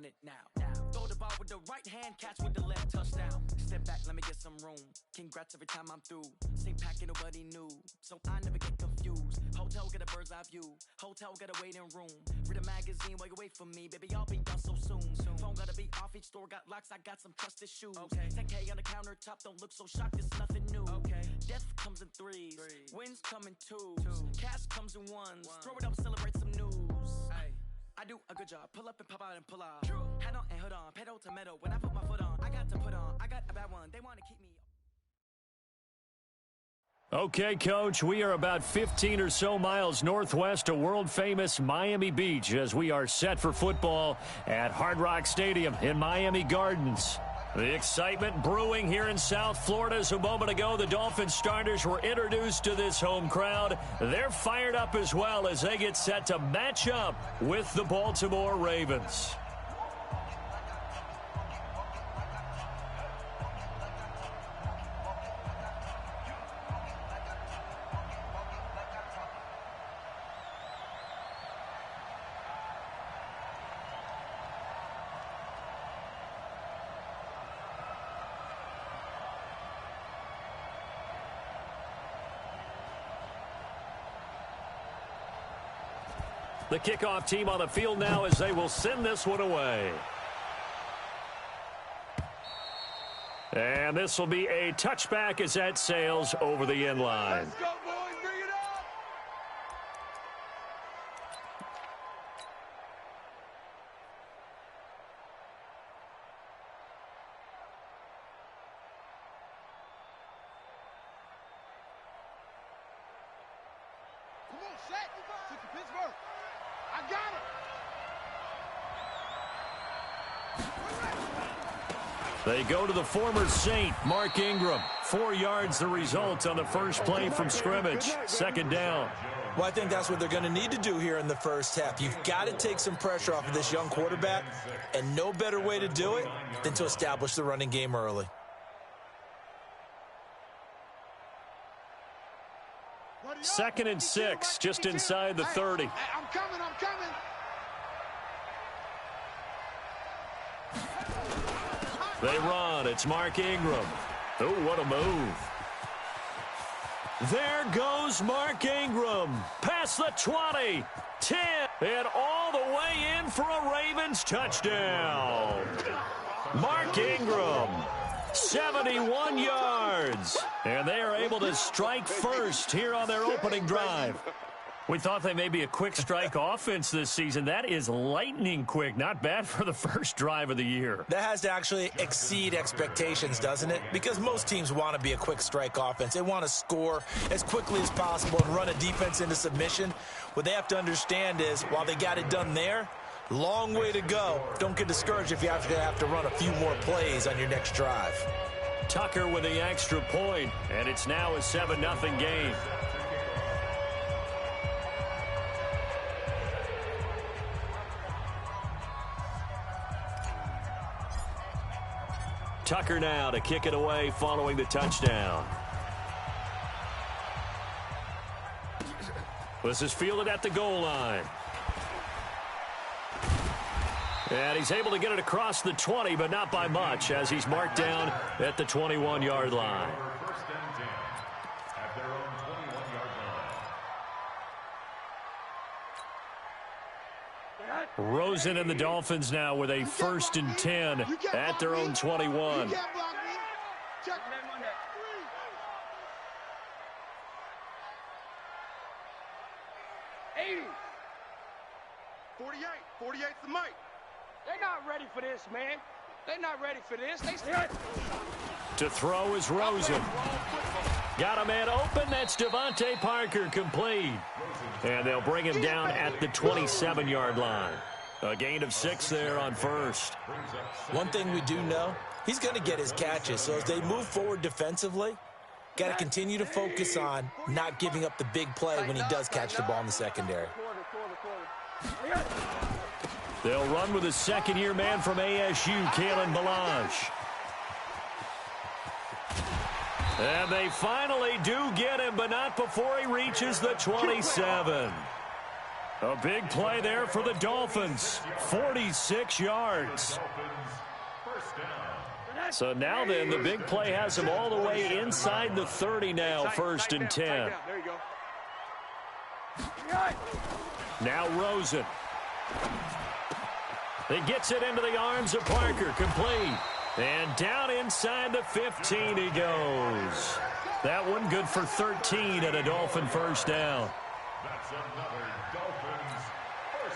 throwing it now. Throw the ball with the right hand, catch with the left, touchdown. Step back, let me get some room. Congrats every time I'm through. Same pack, ain't nobody new, so I never get confused. Hotel, get a bird's eye view. Hotel, get a waiting room. Read a magazine while you wait for me, baby, I'll be done so soon. Phone gotta be off, each store got locks, I got some trusted shoes. 10K on the countertop, don't look so shocked, it's nothing new. Death comes in threes, wins come in twos, cash comes in ones. Throw it up, celebrate some news. I do a good job, pull up and pop out and pull out. Head on and hood on, pedal to metal. When I put my foot on, I got to put on. I got a bad one, they want to keep me. Okay, Coach, we are about 15 or so miles northwest of world-famous Miami Beach as we are set for football at Hard Rock Stadium in Miami Gardens. The excitement brewing here in South Florida as a moment ago. The Dolphins starters were introduced to this home crowd. They're fired up as well as they get set to match up with the Baltimore Ravens. The kickoff team on the field now as they will send this one away. And this will be a touchback as that sails over the end line. Let's go, boys. Bring it up. Come on, Shaq. Took the Pittsburgh. I got it. They go to the former Saint, Mark Ingram. 4 yards the result on the first play from scrimmage. Second down. Well, I think that's what they're going to need to do here in the first half. You've got to take some pressure off of this young quarterback, and no better way to do it than to establish the running game early. Second and 6, just inside the 30. Hey, I'm coming. They run. It's Mark Ingram. Oh, what a move. There goes Mark Ingram. Past the 20, 10, and all the way in for a Ravens touchdown. Mark Ingram, 71 yards. And they are able to strike first here on their opening drive. We thought they may be a quick strike offense this season. That is lightning quick. Not bad for the first drive of the year. That has to actually exceed expectations, doesn't it? Because most teams want to be a quick strike offense. They want to score as quickly as possible and run a defense into submission. What they have to understand is, while they got it done there, long way to go. Don't get discouraged if you have to run a few more plays on your next drive. Tucker with the extra point, and it's now a 7-0 game. Tucker now to kick it away following the touchdown. This is fielded at the goal line. And he's able to get it across the 20, but not by much, as he's marked down at the 21-yard line. Rosen and the Dolphins now with a 1st and 10 at their own 21. 48's the mic. They're not ready for this, man. They're not ready for this. To throw is Rosen. Got a man open. That's Devontae Parker, complete. And they'll bring him down at the 27-yard line. A gain of 6 there on first. One thing we do know, he's going to get his catches. So as they move forward defensively, got to continue to focus on not giving up the big play when he does catch the ball in the secondary. They'll run with a second-year man from ASU, Kalen Ballage. And they finally do get him, but not before he reaches the 27. A big play there for the Dolphins. 46 yards. So now then, the big play has him all the way inside the 30 now, 1st and 10. There you go. Now Rosen. He gets it into the arms of Parker, complete. And down inside the 15 he goes. That one good for 13 and a Dolphin first down.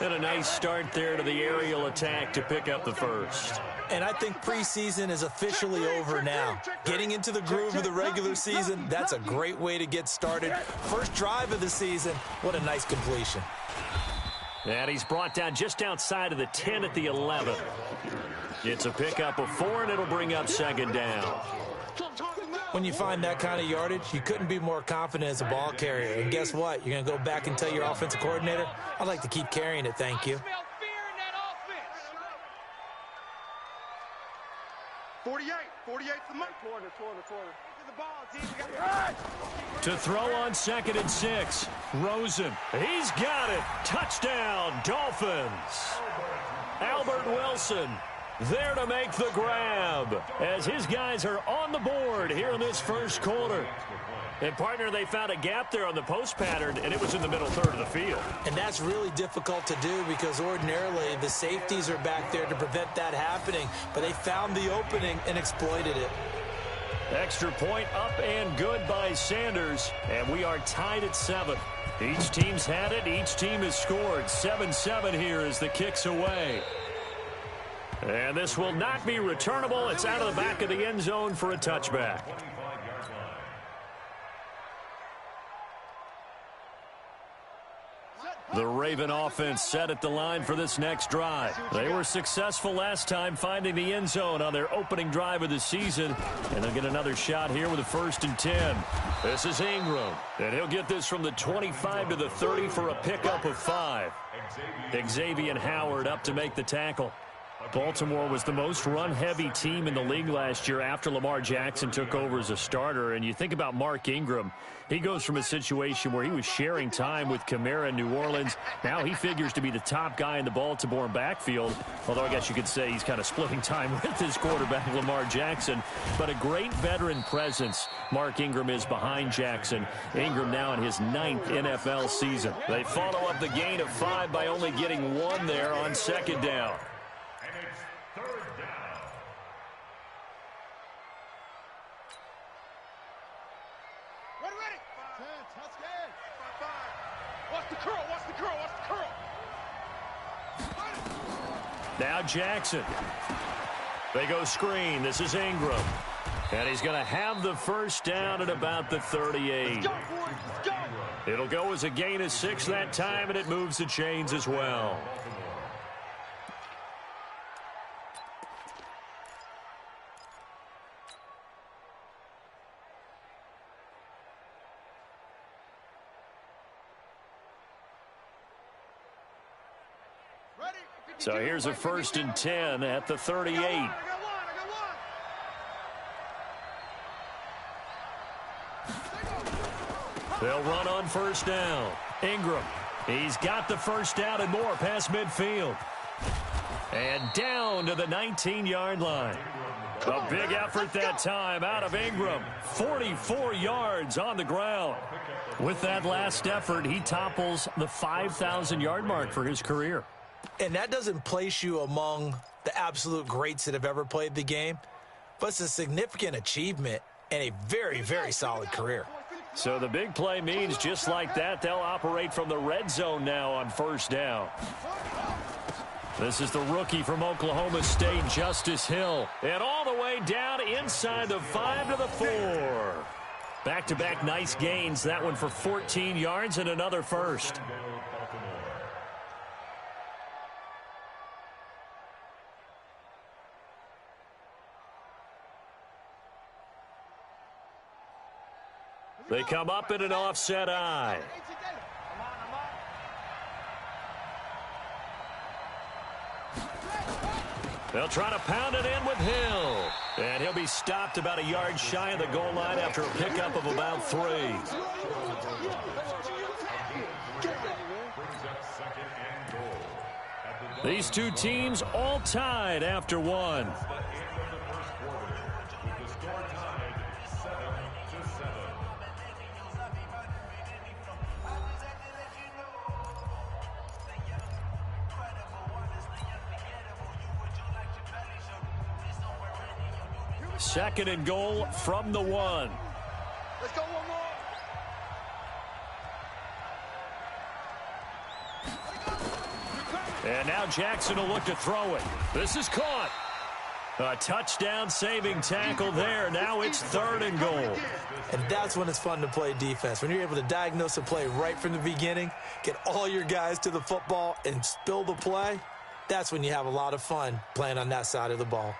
And a nice start there to the aerial attack to pick up the first. And I think preseason is officially over now. Getting into the groove of the regular season, that's a great way to get started. First drive of the season, what a nice completion. And he's brought down just outside of the 10 at the 11. It's a pickup of 4, and it'll bring up 2nd down. When you find that kind of yardage, you couldn't be more confident as a ball carrier. And guess what? You're going to go back and tell your offensive coordinator, I'd like to keep carrying it, thank you. 48 the money. Quarter. To throw on 2nd and 6. Rosen. He's got it. Touchdown, Dolphins. Albert Wilson there to make the grab as his guys are on the board here in this first quarter. And, partner, they found a gap there on the post pattern, and it was in the middle third of the field. And that's really difficult to do because ordinarily the safeties are back there to prevent that happening. But they found the opening and exploited it. Extra point up and good by Sanders, and we are tied at 7. Each team's had it. Each team has scored. 7-7 here as the kick's away. And this will not be returnable. It's out of the back of the end zone for a touchback. The Raven offense set at the line for this next drive. They were successful last time finding the end zone on their opening drive of the season. And they'll get another shot here with a 1st and 10. This is Ingram. And he'll get this from the 25 to the 30 for a pickup of 5. Xavier Howard up to make the tackle. Baltimore was the most run-heavy team in the league last year after Lamar Jackson took over as a starter. And you think about Mark Ingram, he goes from a situation where he was sharing time with Kamara in New Orleans. Now he figures to be the top guy in the Baltimore backfield, although I guess you could say he's kind of splitting time with his quarterback, Lamar Jackson. But a great veteran presence Mark Ingram is behind Jackson. Ingram now in his 9th NFL season. They follow up the gain of 5 by only getting 1 there on 2nd down. Now Jackson. They go screen. This is Ingram. And he's going to have the first down at about the 38. It'll go as a gain of 6 that time, and it moves the chains as well. So here's a 1st and 10 at the 38. They'll run on 1st down. Ingram. He's got the first down and more past midfield. And down to the 19-yard line. A big effort that time out of Ingram. 44 yards on the ground. With that last effort, he topples the 5,000-yard mark for his career. And that doesn't place you among the absolute greats that have ever played the game, but it's a significant achievement and a very, very solid career. So the big play means just like that, they'll operate from the red zone now on 1st down. This is the rookie from Oklahoma State, Justice Hill. And all the way down inside the 5 to the 4. Back-to-back nice gains. That one for 14 yards and another first. They come up in an offset eye. They'll try to pound it in with Hill. And he'll be stopped about a yard shy of the goal line after a pickup of about 3. These two teams all tied after one. Second and goal from the 1. Let's go one more. And now Jackson will look to throw it. This is caught. A touchdown-saving tackle there. Now it's third and goal. And that's when it's fun to play defense. When you're able to diagnose a play right from the beginning, get all your guys to the football, and spill the play, that's when you have a lot of fun playing on that side of the ball.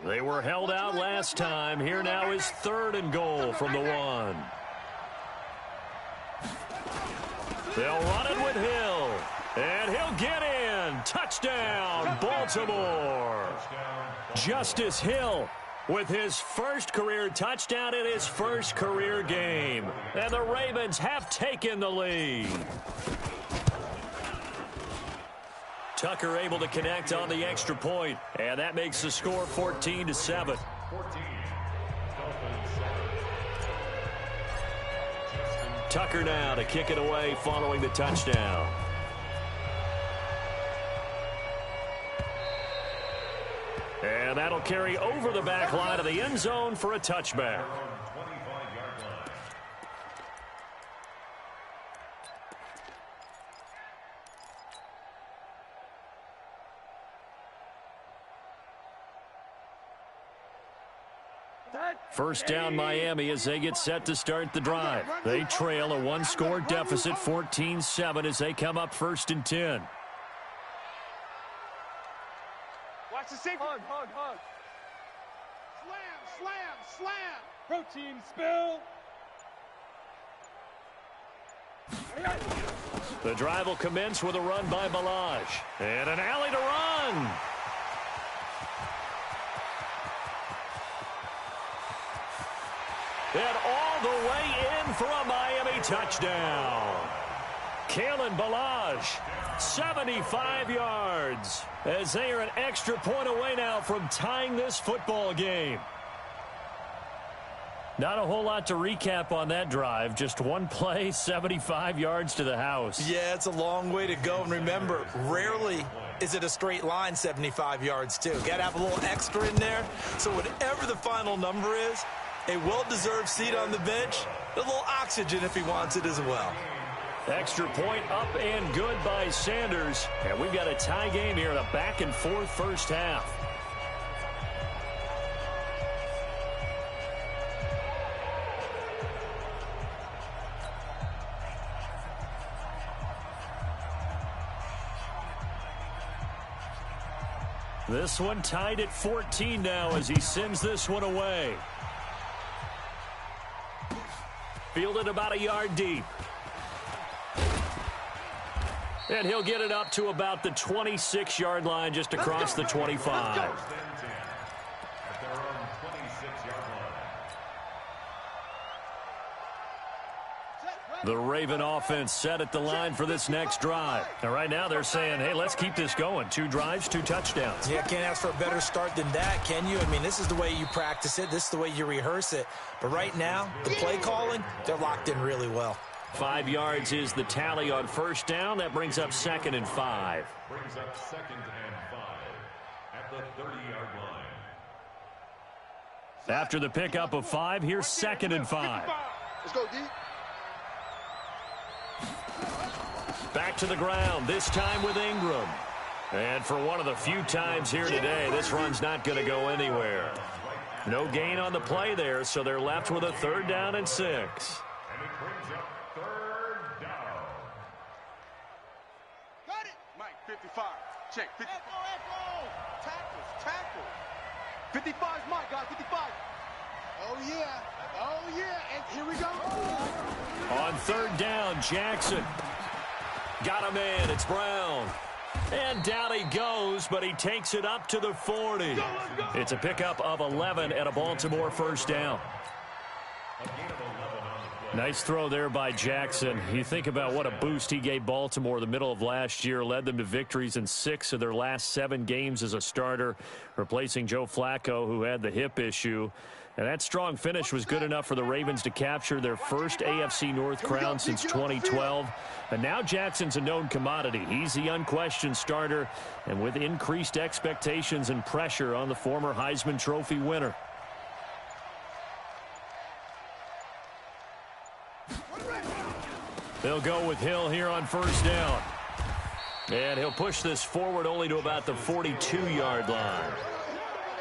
They were held out last time. Here now is third and goal from the 1. They'll run it with Hill. And he'll get in. Touchdown, Baltimore. Justice Hill with his first career touchdown in his first career game. And the Ravens have taken the lead. Tucker able to connect on the extra point, and that makes the score 14-7. Tucker now to kick it away following the touchdown. And that'll carry over the back line of the end zone for a touchback. First down Miami as they get set to start the drive. They trail a one-score deficit, 14-7, as they come up first and 10. Watch the safety. Hug. Slam. Protein spill. The drive will commence with a run by Balaj. And an alley to run. And all the way in for a Miami touchdown. Kalen Balaj, 75 yards, as they are an extra point away now from tying this football game. Not a whole lot to recap on that drive. Just one play, 75 yards to the house. Yeah, it's a long way to go. And remember, rarely is it a straight line 75 yards, too. Got to have a little extra in there. So whatever the final number is, a well-deserved seat on the bench, a little oxygen if he wants it as well. Extra point up and good by Sanders. And we've got a tie game here in a back-and-forth first half. This one tied at 14 now as he sends this one away. Fielded about a yard deep. And he'll get it up to about the 26-yard line, just across the 25. The Raven offense set at the line for this next drive. And right now they're saying, hey, let's keep this going. 2 drives, 2 touchdowns. Yeah, can't ask for a better start than that, can you? I mean, this is the way you practice it. This is the way you rehearse it. But right now, the play calling, they're locked in really well. 5 yards is the tally on first down. That brings up 2nd and 5. Brings up 2nd and 5 at the 30-yard line. After the pickup of 5, here's 2nd and 5. Let's go, D. Back to the ground, this time with Ingram. And for one of the few times here today, this run's not going to go anywhere. No gain on the play there, so they're left with a 3rd down and 6. And it brings up 3rd down. Got it. Mike, 55. Check. 55. Echo. Tackle. 55's Mike, guys. 55. Oh, yeah. And here we go. On 3rd down, Jackson. Got a man. It's Brown. And down he goes, but he takes it up to the 40. It's a pickup of 11 and a Baltimore first down. Nice throw there by Jackson. You think about what a boost he gave Baltimore the middle of last year, led them to victories in 6 of their last 7 games as a starter, replacing Joe Flacco, who had the hip issue. And that strong finish was good enough for the Ravens to capture their first AFC North crown since 2012. And now Jackson's a known commodity. He's the unquestioned starter, and with increased expectations and pressure on the former Heisman Trophy winner. They'll go with Hill here on first down. And he'll push this forward only to about the 42-yard line.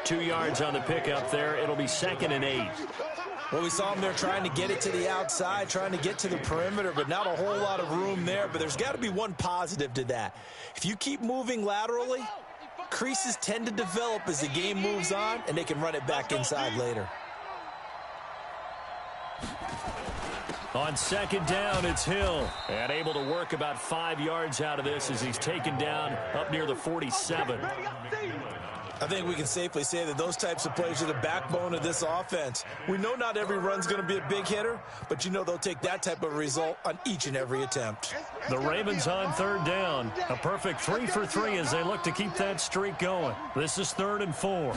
2 yards on the pickup there. It'll be 2nd and 8. Well, we saw him there trying to get it to the outside, trying to get to the perimeter, but not a whole lot of room there. But there's got to be one positive to that. If you keep moving laterally, creases tend to develop as the game moves on, and they can run it back inside later. On 2nd down, it's Hill. And able to work about 5 yards out of this as he's taken down up near the 47. I think we can safely say that those types of plays are the backbone of this offense. We know not every run's going to be a big hitter, but you know they'll take that type of result on each and every attempt. The Ravens on 3rd down. A perfect 3 for 3 as they look to keep that streak going. This is 3rd and 4.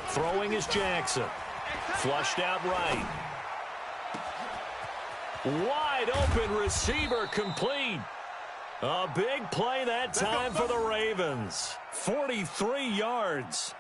Throwing is Jackson. Flushed out right. Wide open receiver complete. A big play that time for the Ravens. 43 yards.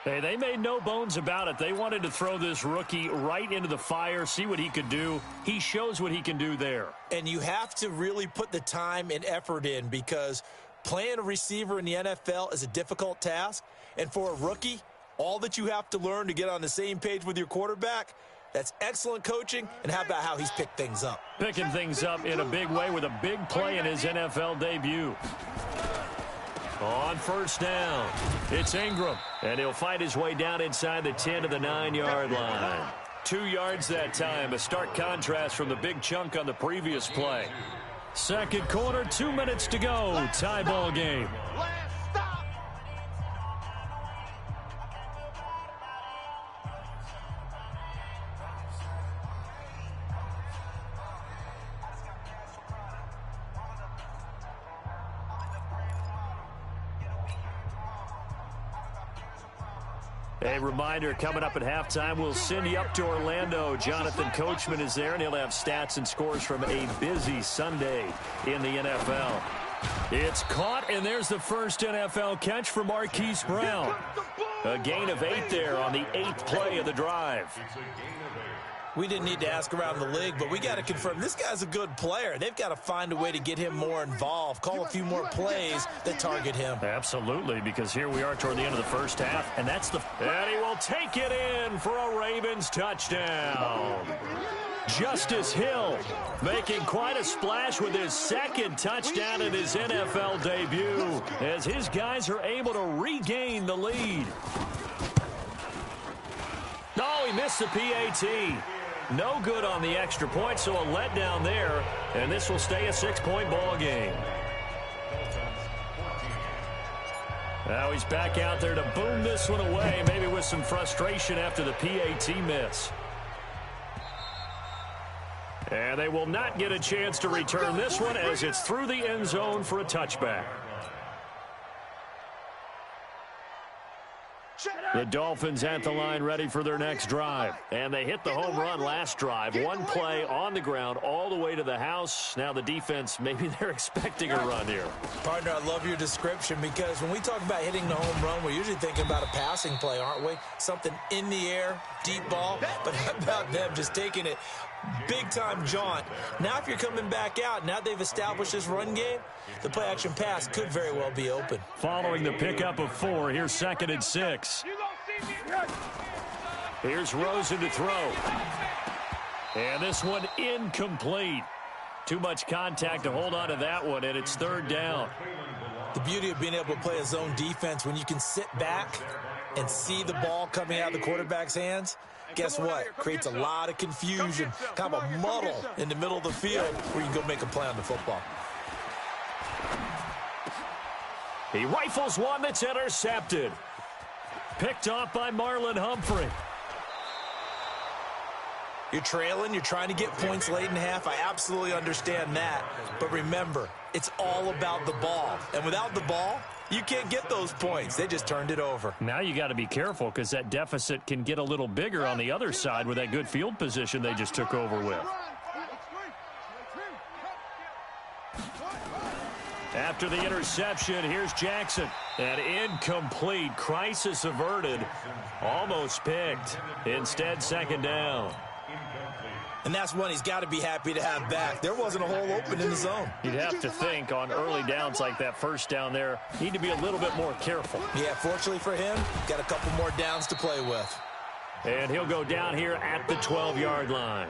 Hey, they made no bones about it. They wanted to throw this rookie right into the fire, see what he could do. He shows what he can do there. And you have to really put the time and effort in, because playing a receiver in the NFL is a difficult task. And for a rookie, all that you have to learn to get on the same page with your quarterback, that's excellent coaching. And how about how he's picked things up? Picking things up in a big way with a big play in his NFL debut. On first down, it's Ingram. And he'll fight his way down inside the 10 to the 9-yard line. 2 yards that time, a stark contrast from the big chunk on the previous play. Second quarter, 2 minutes to go. Tie ball game. A reminder, coming up at halftime, we'll send you up to Orlando. Jonathan Coachman is there, and he'll have stats and scores from a busy Sunday in the NFL. It's caught, and there's the first NFL catch for Marquise Brown. A gain of 8 there on the 8th play of the drive. We didn't need to ask around the league, but we got to confirm this guy's a good player. They've got to find a way to get him more involved, call a few more plays that target him. Absolutely, because here we are toward the end of the first half, and that's the... And he will take it in for a Ravens touchdown. Justice Hill making quite a splash with his 2nd touchdown in his NFL debut as his guys are able to regain the lead. No, he missed the PAT. No good on the extra point, so a letdown there, and this will stay a 6-point ball game. Now he's back out there to boom this one away, maybe with some frustration after the PAT miss. And they will not get a chance to return this one as it's through the end zone for a touchback. The Dolphins at the line ready for their next drive. And they hit the home run last drive. One play on the ground all the way to the house. Now the defense, maybe they're expecting a run here. Partner, I love your description, because when we talk about hitting the home run, we're usually thinking about a passing play, aren't we? Something in the air, deep ball. But how about them just taking it big-time jaunt? Now if you're coming back out, now they've established this run game, the play-action pass could very well be open. Following the pickup of 4, here's 2nd and 6. Here's Rosen to throw. And this one incomplete. Too much contact to hold on to that one, and it's 3rd down. The beauty of being able to play a zone defense, when you can sit back and see the ball coming out of the quarterback's hands, guess what? Creates a lot of confusion, kind of a muddle in the middle of the field where you can go make a play on the football. He rifles one that's intercepted. Picked off by Marlon Humphrey. You're trailing. You're trying to get points late in half. I absolutely understand that. But remember, it's all about the ball. And without the ball, you can't get those points. They just turned it over. Now you got to be careful because that deficit can get a little bigger on the other side with that good field position they just took over with. After the interception, here's Jackson. An incomplete. Crisis averted. Almost picked. Instead, second down. And that's one he's got to be happy to have back. There wasn't a hole open in the zone. You'd have to think on early downs like that first down there, need to be a little bit more careful. Yeah, fortunately for him, got a couple more downs to play with. And he'll go down here at the 12-yard line.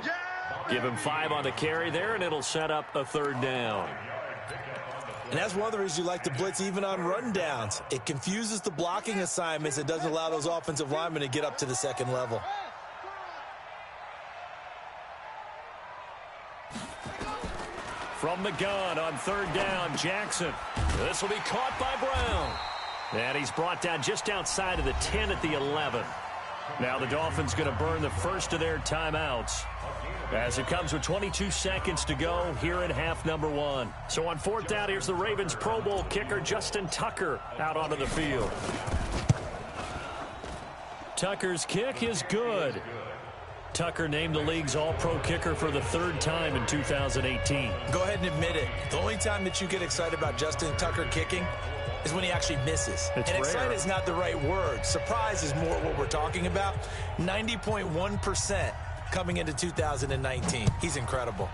Give him 5 on the carry there, and it'll set up a third down. And that's one of the reasons you like to blitz even on run downs. It confuses the blocking assignments. It doesn't allow those offensive linemen to get up to the second level. From the gun on third down, Jackson. This will be caught by Brown. And he's brought down just outside of the 10 at the 11. Now the Dolphins going to burn the first of their timeouts as it comes with 22 seconds to go here in half number 1. So on fourth down, here's the Ravens Pro Bowl kicker Justin Tucker out onto the field. Tucker's kick is good. Tucker named the league's all-pro kicker for the 3rd time in 2018. Go ahead and admit it. The only time that you get excited about Justin Tucker kicking is when he actually misses. It's and rare. Excited is not the right word. Surprise is more what we're talking about. 90.1% coming into 2019. He's incredible.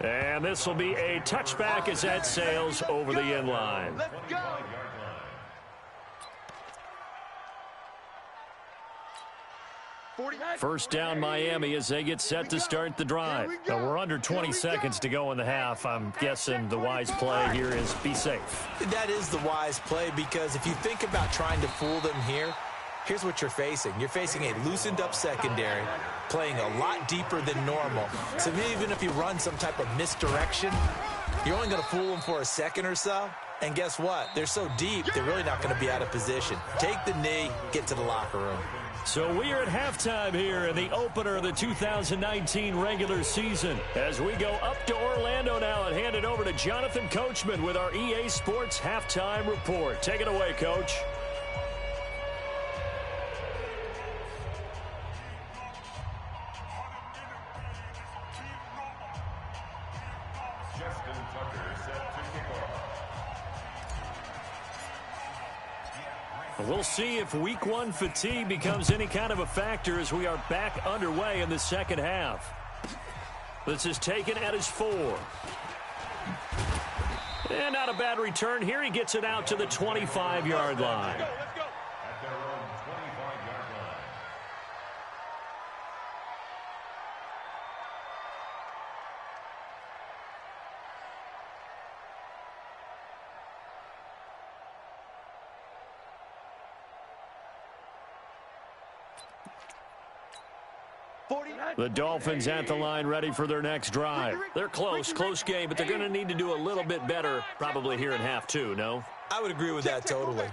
And this will be a touchback as that sails over the end line. Let's go. First down Miami as they get set to start the drive. Now we're under 20 seconds to go in the half. I'm guessing the wise play here is be safe. That is the wise play because if you think about trying to fool them here, here's what you're facing. You're facing a loosened up secondary, playing a lot deeper than normal. So even if you run some type of misdirection, you're only going to fool them for a second or so. And guess what? They're so deep, they're really not going to be out of position. Take the knee, get to the locker room. So we are at halftime here in the opener of the 2019 regular season. As we go up to Orlando now and hand it over to Jonathan Coachman with our EA Sports Halftime Report. Take it away, Coach. Justin Tucker set to kick off. We'll see if week 1 fatigue becomes any kind of a factor as we are back underway in the second half. This is taken at his 4. And not a bad return here. He gets it out to the 25-yard line. At their own 25-yard line. The Dolphins at the line ready for their next drive. They're close game, but they're going to need to do a little bit better probably here in half 2, no? I would agree with that totally.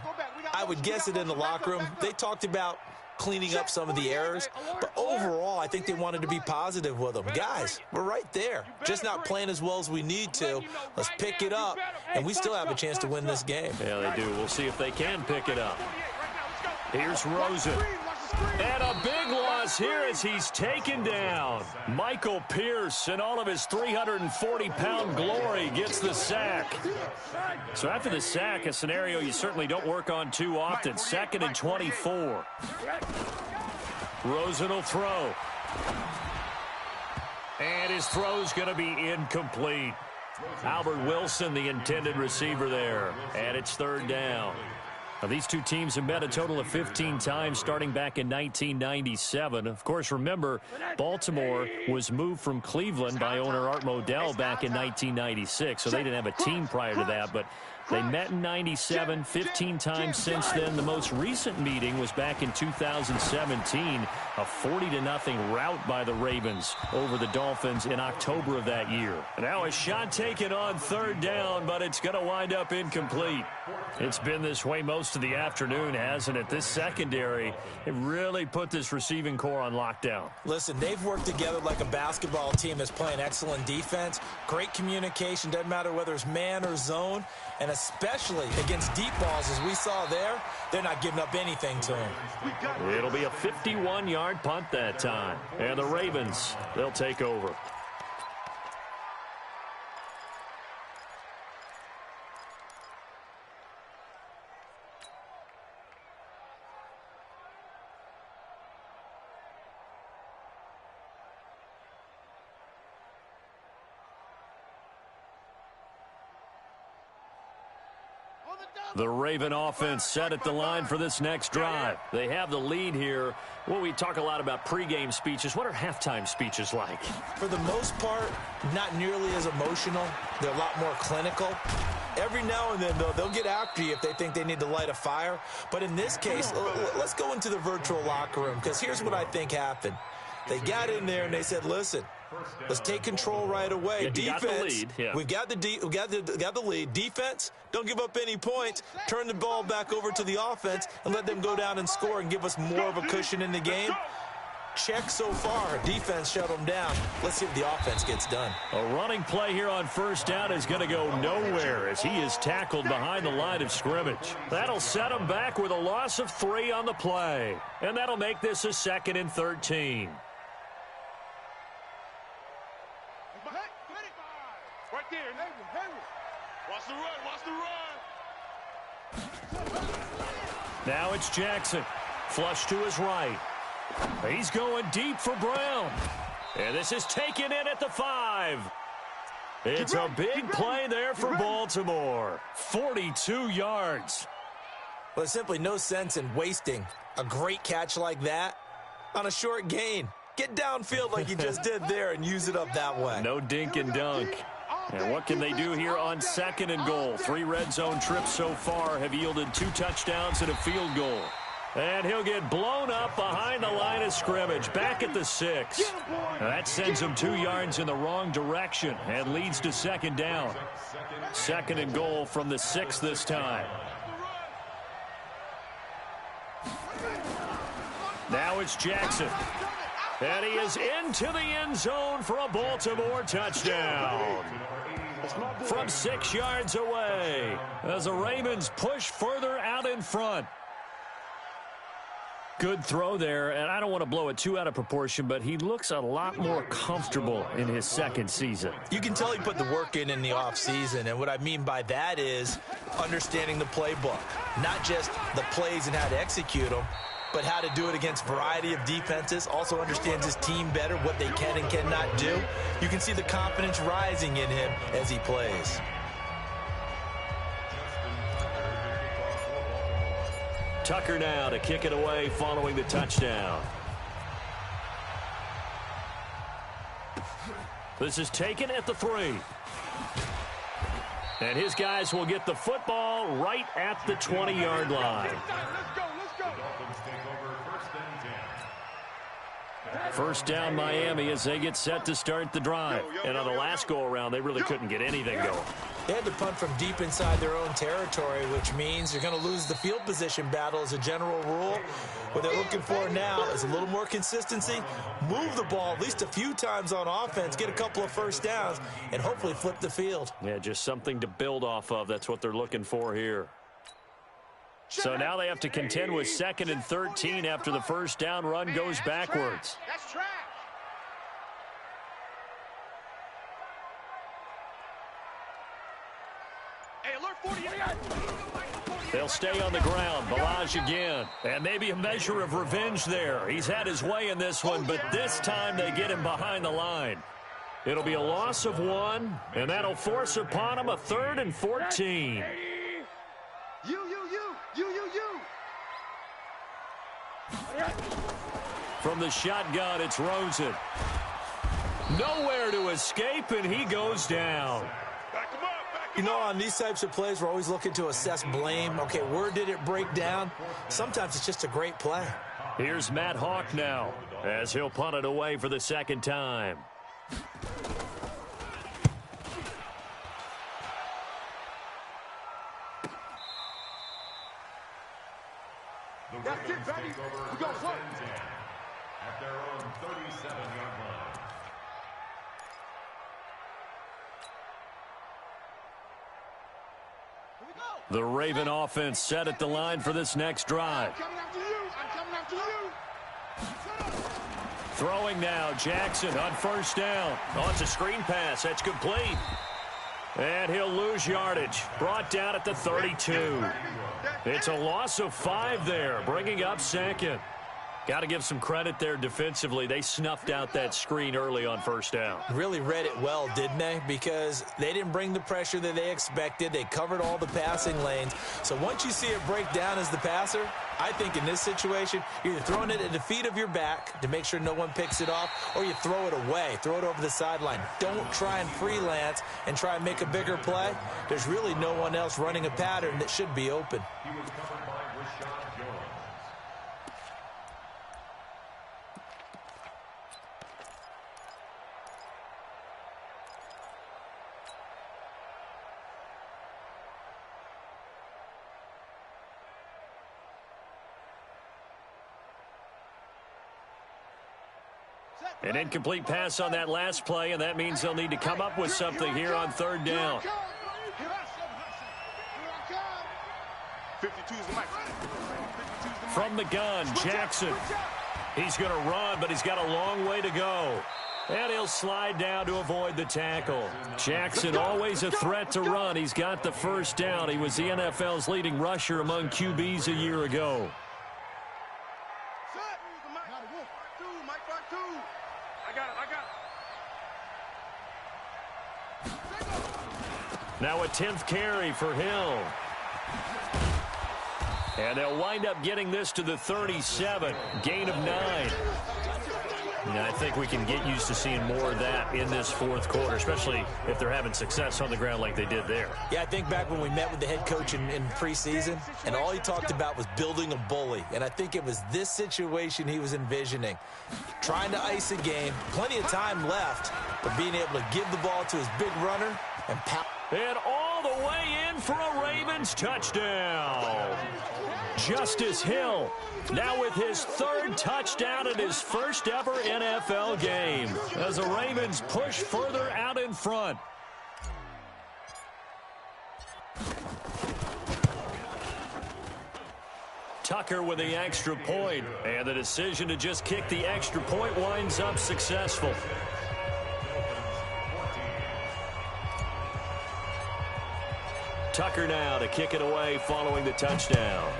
I would guess it in the locker room. They talked about cleaning up some of the errors, but overall, I think they wanted to be positive with them. Guys, we're right there. Just not playing as well as we need to. Let's pick it up, and we still have a chance to win this game. Yeah, they do. We'll see if they can pick it up. Here's Rosen. And a big loss here as he's taken down. Michael Pierce, in all of his 340-pound glory, gets the sack. So after the sack, a scenario you certainly don't work on too often. 2nd and 24. Rosen will throw. And his throw's going to be incomplete. Albert Wilson, the intended receiver there. And it's 3rd down. Now, these two teams have met a total of 15 times starting back in 1997. Of course, remember, Baltimore was moved from Cleveland by owner Art Modell back in 1996, so they didn't have a team prior to that. But They met in 97, 15 times since then. The most recent meeting was back in 2017, a 40-0 rout by the Ravens over the Dolphins in October of that year. Now a shot taken on third down, but it's going to wind up incomplete. It's been this way most of the afternoon, hasn't it? This secondary, it really put this receiving core on lockdown. Listen, they've worked together like a basketball team that's playing excellent defense. Great communication, doesn't matter whether it's man or zone. And especially against deep balls, as we saw there, they're not giving up anything to them. It'll be a 51-yard punt that time. And the Ravens, they'll take over. The Raven offense set at the line for this next drive. They have the lead here. Well, we talk a lot about pregame speeches. What are halftime speeches like? For the most part, not nearly as emotional. They're a lot more clinical. Every now and then, though, they'll get after you if they think they need to light a fire. But in this case, let's go into the virtual locker room, because here's what I think happened. They got in there and they said, listen, let's take control right away. Yeah, defense, got the lead. Yeah. we've got the lead. Defense, don't give up any points. Turn the ball back over to the offense and let them go down and score and give us more of a cushion in the game. Check so far. Defense shut them down. Let's see if the offense gets done. A running play here on first down is going to go nowhere as he is tackled behind the line of scrimmage. That'll set him back with a loss of 3 on the play. And that'll make this a 2nd and 13. Right there. Watch the run. Watch the run. Now it's Jackson. Flush to his right. He's going deep for Brown. And this is taken in at the 5. It's a big play there for Baltimore. 42 yards. Well, there's simply no sense in wasting a great catch like that on a short gain. Get downfield like you just did there and use it up that way. No dink and dunk. And what can they do here on 2nd and goal? 3 red zone trips so far have yielded 2 touchdowns and a field goal. And he'll get blown up behind the line of scrimmage, back at the 6. That sends him 2 yards in the wrong direction and leads to 2nd down. 2nd and goal from the 6 this time. Now it's Jackson. And he is into the end zone for a Baltimore touchdown. From 6 yards away as the Ravens push further out in front. Good throw there, and I don't want to blow it too out of proportion, but he looks a lot more comfortable in his 2nd season. You can tell he put the work in the offseason, and what I mean by that is understanding the playbook. Not just the plays and how to execute them, but how to do it against a variety of defenses. Also understands his team better, what they can and cannot do. You can see the confidence rising in him as he plays. Tucker now to kick it away following the touchdown. This is taken at the 3. And his guys will get the football right at the 20-yard line. First down Miami as they get set to start the drive. And on the last go-around, they really couldn't get anything going. They had to punt from deep inside their own territory, which means you're going to lose the field position battle as a general rule. What they're looking for now is a little more consistency, move the ball at least a few times on offense, get a couple of first downs, and hopefully flip the field. Yeah, just something to build off of. That's what they're looking for here. So now they have to contend with 2nd and 13 after the first down run goes backwards. That's trash. Hey, alert 48. They'll stay on the ground. Balaj again. And maybe a measure of revenge there. He's had his way in this one, but this time they get him behind the line. It'll be a loss of 1, and that'll force upon him a 3rd and 14. You. From the shotgun, it's Rosen. Nowhere to escape, and he goes down. Back him up. You know, on these types of plays, we're always looking to assess blame. Okay, where did it break down? Sometimes it's just a great play. Here's Matt Hawk now, as he'll punt it away for the second time. That's it, baby. We go for it. At their own 37-yard line. The Raven offense set at the line for this next drive. I'm coming after you. I'm coming after you. Throwing now, Jackson on first down. Oh, it's a screen pass. That's complete. And he'll lose yardage. Brought down at the 32. It's a loss of 5 there, bringing up second. Got to give some credit there defensively. They snuffed out that screen early on first down. Really read it well, didn't they? Because they didn't bring the pressure that they expected. They covered all the passing lanes. So once you see it break down as the passer, I think in this situation, you're either throwing it at the feet of your back to make sure no one picks it off, or you throw it away, throw it over the sideline. Don't try and freelance and try and make a bigger play. There's really no one else running a pattern that should be open. He was covered by Rashad Jones. An incomplete pass on that last play, and that means they'll need to come up with something here on third down. 52's the mic. From the gun, Jackson. He's going to run, but he's got a long way to go. And he'll slide down to avoid the tackle. Jackson always a threat to run. He's got the first down. He was the NFL's leading rusher among QBs a year ago. Now a 10th carry for Hill. And they'll wind up getting this to the 37. Gain of 9. And I think we can get used to seeing more of that in this fourth quarter, especially if they're having success on the ground like they did there. Yeah, I think back when we met with the head coach in preseason, and all he talked about was building a bully. And I think it was this situation he was envisioning. Trying to ice a game, plenty of time left, but being able to give the ball to his big runner and pound. And all the way in for a Ravens touchdown. Justice Hill now with his 3rd touchdown in his first ever NFL game as the Ravens push further out in front. Tucker with the extra point, and the decision to just kick the extra point winds up successful. Tucker now to kick it away following the touchdown.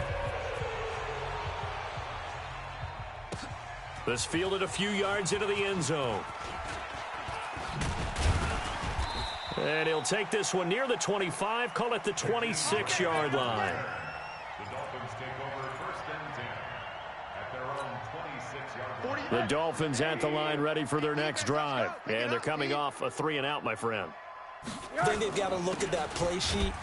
This fielded a few yards into the end zone. And he'll take this one near the 25, call it the 26-yard line. The Dolphins take over 1st and 10 at their own 26-yard line. The Dolphins at the line ready for their next drive. And they're coming off a 3-and-out, my friend. I think they've got to look at that play sheet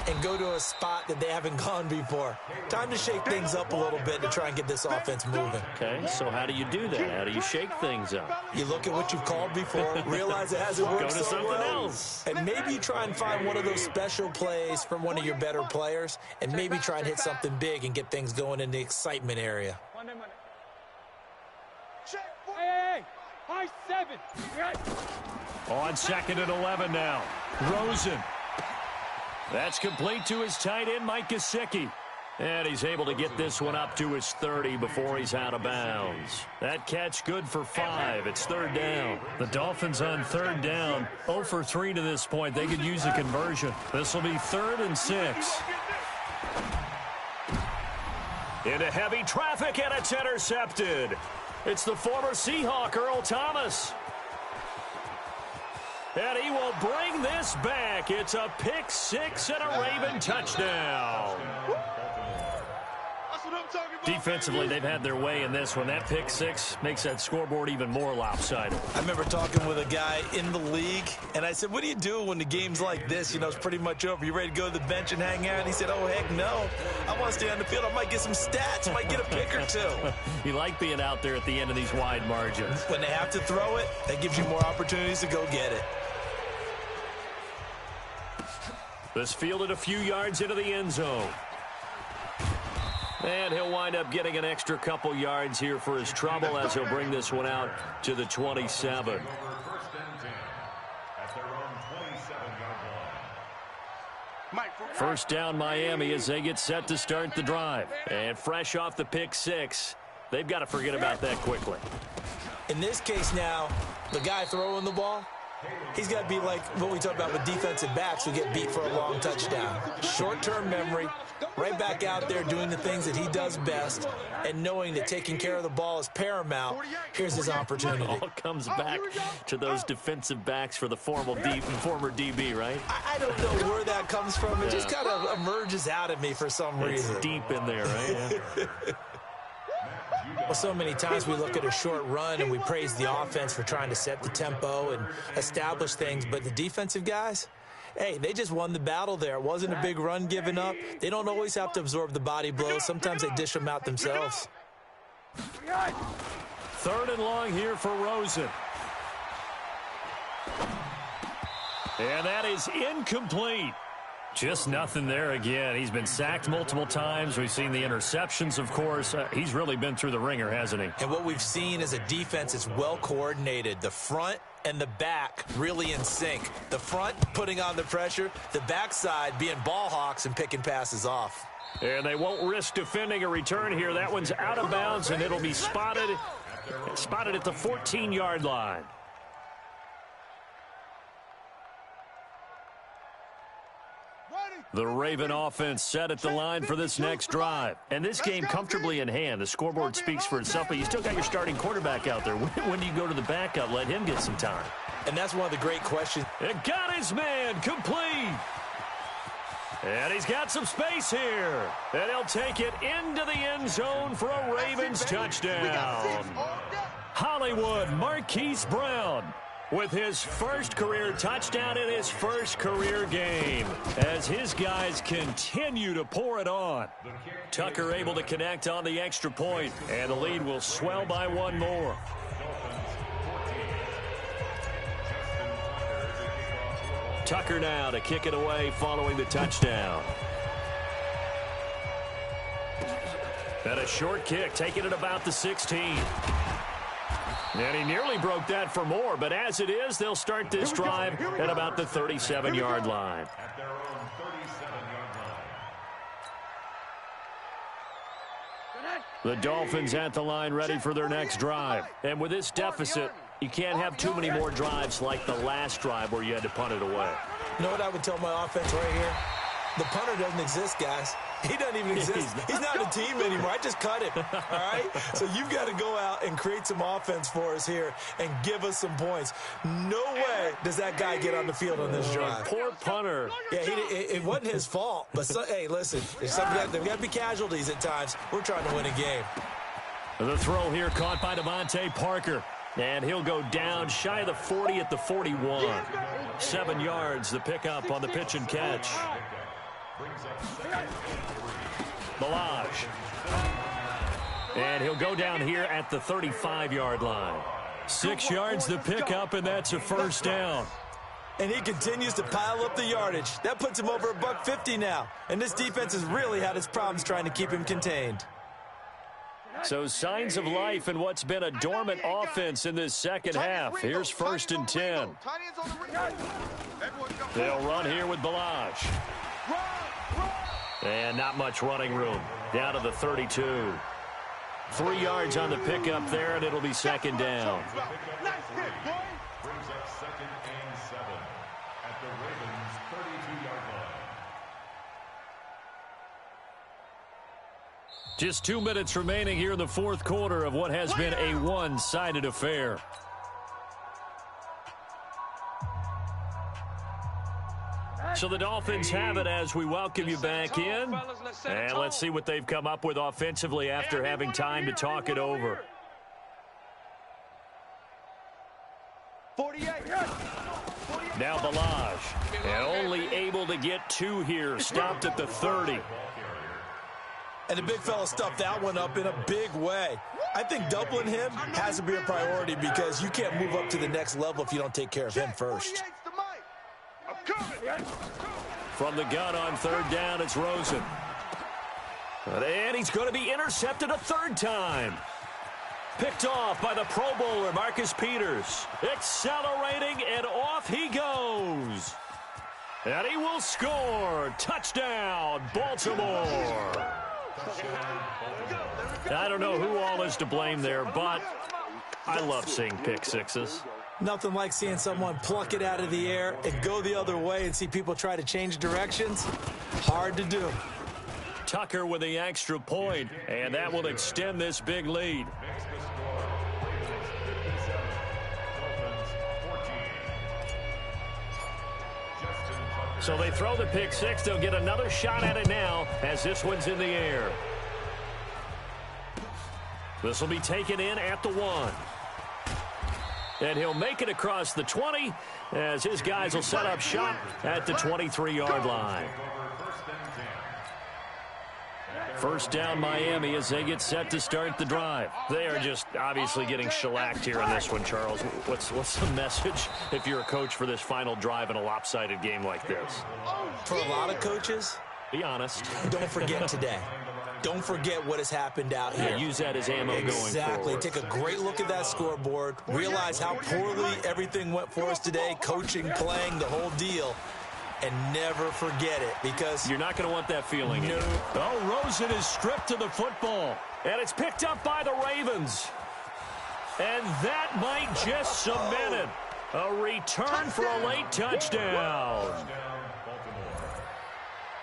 and go to a spot that they haven't gone before. Time to shake things up a little bit to try and get this offense moving. Okay, so how do you do that? How do you shake things up? You look at what you've called before, realize it hasn't worked Go to so something well, else. and maybe you try and find one of those special plays from one of your better players, and maybe try and hit something big and get things going in the excitement area. Hey, high 7. On 2nd and 11 now. Rosen. That's complete to his tight end, Mike Gesicki. And he's able to get this one up to his 30 before he's out of bounds. That catch good for 5. It's 3rd down. The Dolphins on 3rd down, 0 for 3 to this point. They could use a conversion. This will be 3rd and 6. Into heavy traffic, and it's intercepted. It's the former Seahawk, Earl Thomas. And he will bring this back. It's a pick 6 and a Raven touchdown. Defensively, they've had their way in this one. That pick six makes that scoreboard even more lopsided. I remember talking with a guy in the league, and I said, what do you do when the game's like this? You know, it's pretty much over. You ready to go to the bench and hang out? And he said, oh, heck no. I want to stay on the field. I might get some stats. Might get a pick or two. You like being out there at the end of these wide margins. When they have to throw it, that gives you more opportunities to go get it. This fielded a few yards into the end zone. And he'll wind up getting an extra couple yards here for his trouble as he'll bring this one out to the 27. First down Miami as they get set to start the drive. And fresh off the pick six, they've got to forget about that quickly. In this case now, the guy throwing the ball, he's got to be like what we talk about with defensive backs who get beat for a long touchdown. Short-term memory, right back out there doing the things that he does best, and knowing that taking care of the ball is paramount. Here's his opportunity. It all comes back to those defensive backs for the former DB, right? I don't know where that comes from. It just kind of emerges out of me for some reason. It's deep in there, right? Yeah. Well, so many times we look at a short run and we praise the offense for trying to set the tempo and establish things, but the defensive guys, hey, they just won the battle there. It wasn't a big run given up. They don't always have to absorb the body blows. Sometimes they dish them out themselves. Third and long here for Rosen. And that is incomplete. Just nothing there again. He's been sacked multiple times. We've seen the interceptions, of course. He's really been through the ringer, hasn't he? And what we've seen is a defense that's well coordinated. The front and the back really in sync. The front putting on the pressure, the backside being ball hawks and picking passes off. And they won't risk defending a return here. That one's out of bounds, and it'll be spotted at the 14-yard line. The Raven offense set at the line for this next drive. And this game comfortably in hand. The scoreboard speaks for itself, but you still got your starting quarterback out there. When do you go to the backup? Let him get some time. And that's one of the great questions. It got his man complete. And he's got some space here. And he'll take it into the end zone for a Ravens touchdown. Hollywood Marquise Brown with his first career touchdown in his first career game as his guys continue to pour it on. Tucker able to connect on the extra point, and the lead will swell by one more. Tucker now to kick it away following the touchdown. And a short kick, taking it about the 16. And he nearly broke that for more, but as it is, they'll start this drive at about the 37-yard line. At their own 37-yard line. The Dolphins at the line ready for their next drive. And with this deficit, you can't have too many more drives like the last drive where you had to punt it away. You know what I would tell my offense right here? The punter doesn't exist, guys. He doesn't even exist. He's not a team anymore. I just cut him, all right? So you've got to go out and create some offense for us here and give us some points. No way does that guy get on the field on this drive. Poor punter. Yeah, it wasn't his fault. But, hey, listen, there's got to be casualties at times. We're trying to win a game. The throw here caught by Devontae Parker. And he'll go down shy of the 40 at the 41. 7 yards, the pickup on the pitch and catch. Balaj. And he'll go down here at the 35-yard line. 6 yards the pickup, and that's a first down. And he continues to pile up the yardage. That puts him over $150 now. And this defense has really had its problems trying to keep him contained. So signs of life in what's been a dormant offense in this second half. Here's 1st and 10. They'll run here with Balaj. And not much running room. Down to the 32. 3 yards on the pickup there, and it'll be second down. Brings up 2nd and 7 at the Ravens' 32-yard line. Just 2 minutes remaining here in the fourth quarter of what has been a one-sided affair. So the Dolphins have it as we welcome you back in. And let's see what they've come up with offensively after having time to talk it over. 48. Now Balaj, and only able to get 2 here, stopped at the 30. And the big fella stuffed that one up in a big way. I think doubling him has to be a priority because you can't move up to the next level if you don't take care of him first. From the gun on 3rd down, it's Rosen. And he's going to be intercepted a 3rd time. Picked off by the Pro Bowler, Marcus Peters. Accelerating, and off he goes. And he will score. Touchdown, Baltimore. I don't know who all is to blame there, but I love seeing pick sixes. Nothing like seeing someone pluck it out of the air and go the other way and see people try to change directions. Hard to do. Tucker with the extra point, and that will extend this big lead. So they throw the pick six. They'll get another shot at it now as this one's in the air. This will be taken in at the 1. And he'll make it across the 20 as his guys will set up shop at the 23-yard line. First down Miami as they get set to start the drive. They are just obviously getting shellacked here in this one, Charles. What's the message if you're a coach for this final drive in a lopsided game like this? For a lot of coaches, be honest. Don't forget today. Don't forget what has happened out here. Yeah, use that as ammo going forward. Exactly. Take a great look at that scoreboard. Realize how poorly everything went for us today. Coaching, playing, the whole deal. And never forget it because you're not going to want that feeling. No. Oh, Rosen is stripped to the football. And it's picked up by the Ravens. And that might just cement it. A return for a late touchdown.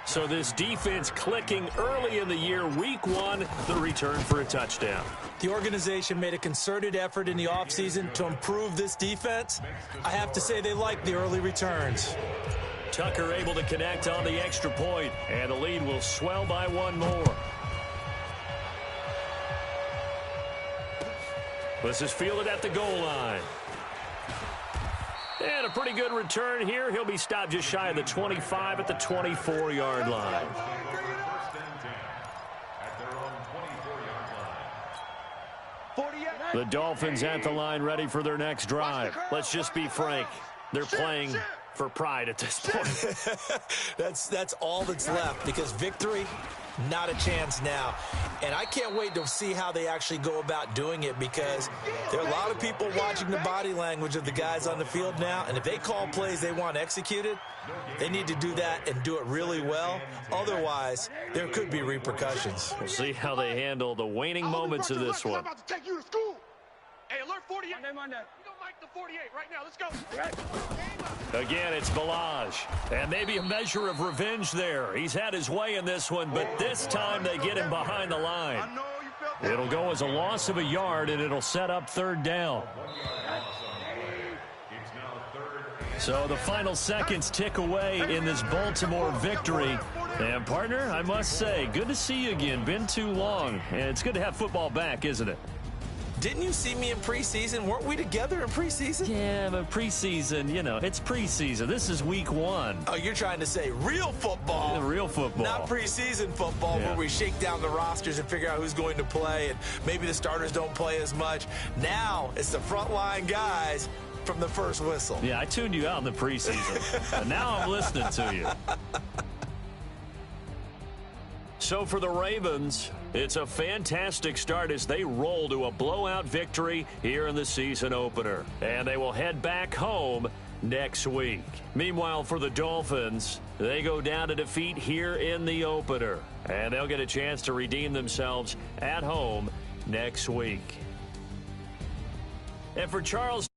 So this defense clicking early in the year, week 1, the return for a touchdown. The organization made a concerted effort in the offseason to improve this defense. I have to say they like the early returns. Tucker able to connect on the extra point, and the lead will swell by 1 more. This is fielded at the goal line. And a pretty good return here. He'll be stopped just shy of the 25 at the 24-yard line. The Dolphins at the line ready for their next drive. Let's just be frank. They're playing for pride at this point. That's all that's left because victory, not a chance now. And I can't wait to see how they actually go about doing it because there are a lot of people watching the body language of the guys on the field now. And if they call plays they want executed, they need to do that and do it really well. Otherwise, there could be repercussions. We'll see how they handle the waning moments of this one. I'm about to take you to school. Hey, alert 48. You don't like the 48 right now. Let's go. Again, it's Balaj. And maybe a measure of revenge there. He's had his way in this one, but this time they get him behind the line. It'll go as a loss of a yard, and it'll set up 3rd down. So the final seconds tick away in this Baltimore victory. And, partner, I must say, good to see you again. Been too long. And it's good to have football back, isn't it? Didn't you see me in preseason? Weren't we together in preseason? Yeah, but preseason, you know, it's preseason. This is week 1. Oh, you're trying to say real football. Yeah, real football. Not preseason football where we shake down the rosters and figure out who's going to play and maybe the starters don't play as much. Now it's the frontline guys from the first whistle. Yeah, I tuned you out in the preseason. And now I'm listening to you. So for the Ravens, it's a fantastic start as they roll to a blowout victory here in the season opener. And they will head back home next week. Meanwhile, for the Dolphins, they go down to defeat here in the opener. And they'll get a chance to redeem themselves at home next week. And for Charles